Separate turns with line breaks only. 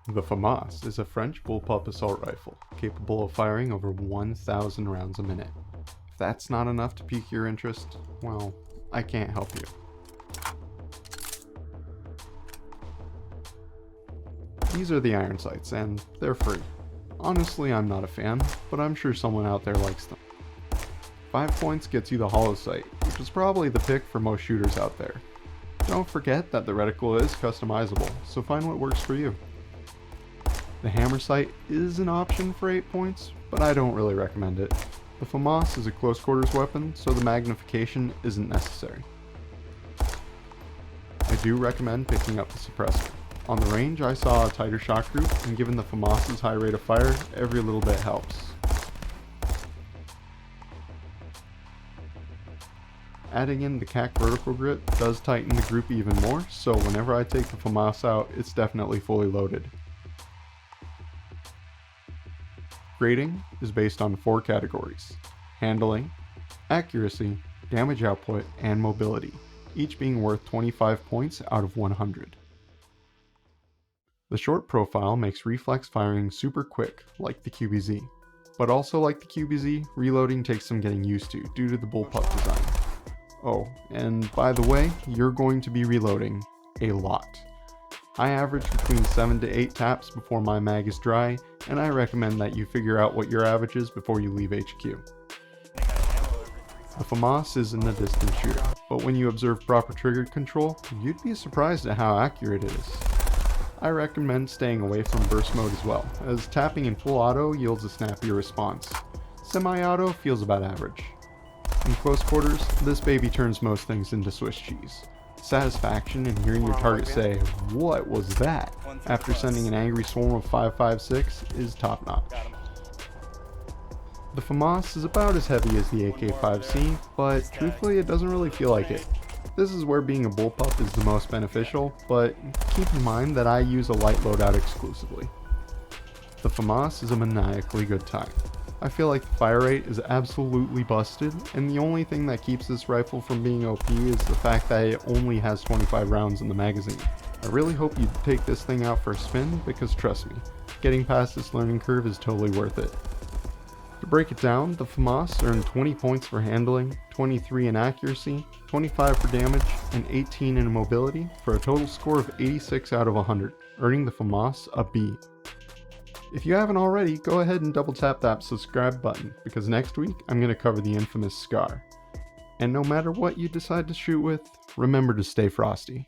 The FAMAS is a French bullpup assault rifle, capable of firing over 1,000 rounds a minute. If that's not enough to pique your interest, well, I can't help you. These are the iron sights, and they're free. Honestly, I'm not a fan, but I'm sure someone out there likes them. 5 points gets you the hollow sight, which is probably the pick for most shooters out there. Don't forget that the reticle is customizable, so find what works for you. The hammer sight is an option for 8 points, but I don't really recommend it. The FAMAS is a close quarters weapon, so the magnification isn't necessary. I do recommend picking up the suppressor. On the range, I saw a tighter shot group, and given the FAMAS's high rate of fire, every little bit helps. Adding in the CAC vertical grip does tighten the group even more, so whenever I take the FAMAS out, it's definitely fully loaded. Grading is based on 4 categories: handling, accuracy, damage output, and mobility, each being worth 25 points out of 100. The short profile makes reflex firing super quick, like the QBZ. But also like the QBZ, reloading takes some getting used to due to the bullpup design. Oh, and by the way, you're going to be reloading a lot. I average between 7 to 8 taps before my mag is dry, and I recommend that you figure out what your average is before you leave HQ. The FAMAS isn't a distance shooter, but when you observe proper trigger control, you'd be surprised at how accurate it is. I recommend staying away from burst mode as well, as tapping in full auto yields a snappier response. Semi-auto feels about average. In close quarters, this baby turns most things into Swiss cheese. Satisfaction in hearing your target say, "What was that?" after sending an angry swarm of 5.56 is top notch. The FAMAS is about as heavy as the AK-5C, but truthfully it doesn't really feel like it. This is where being a bullpup is the most beneficial, but keep in mind that I use a light loadout exclusively. The FAMAS is a maniacally good time. I feel like the fire rate is absolutely busted, and the only thing that keeps this rifle from being OP is the fact that it only has 25 rounds in the magazine. I really hope you take this thing out for a spin, because trust me, getting past this learning curve is totally worth it. To break it down, the FAMAS earned 20 points for handling, 23 in accuracy, 25 for damage, and 18 in mobility, for a total score of 86 out of 100, earning the FAMAS a B. If you haven't already, go ahead and double tap that subscribe button, because next week I'm going to cover the infamous SCAR. And no matter what you decide to shoot with, remember to stay frosty.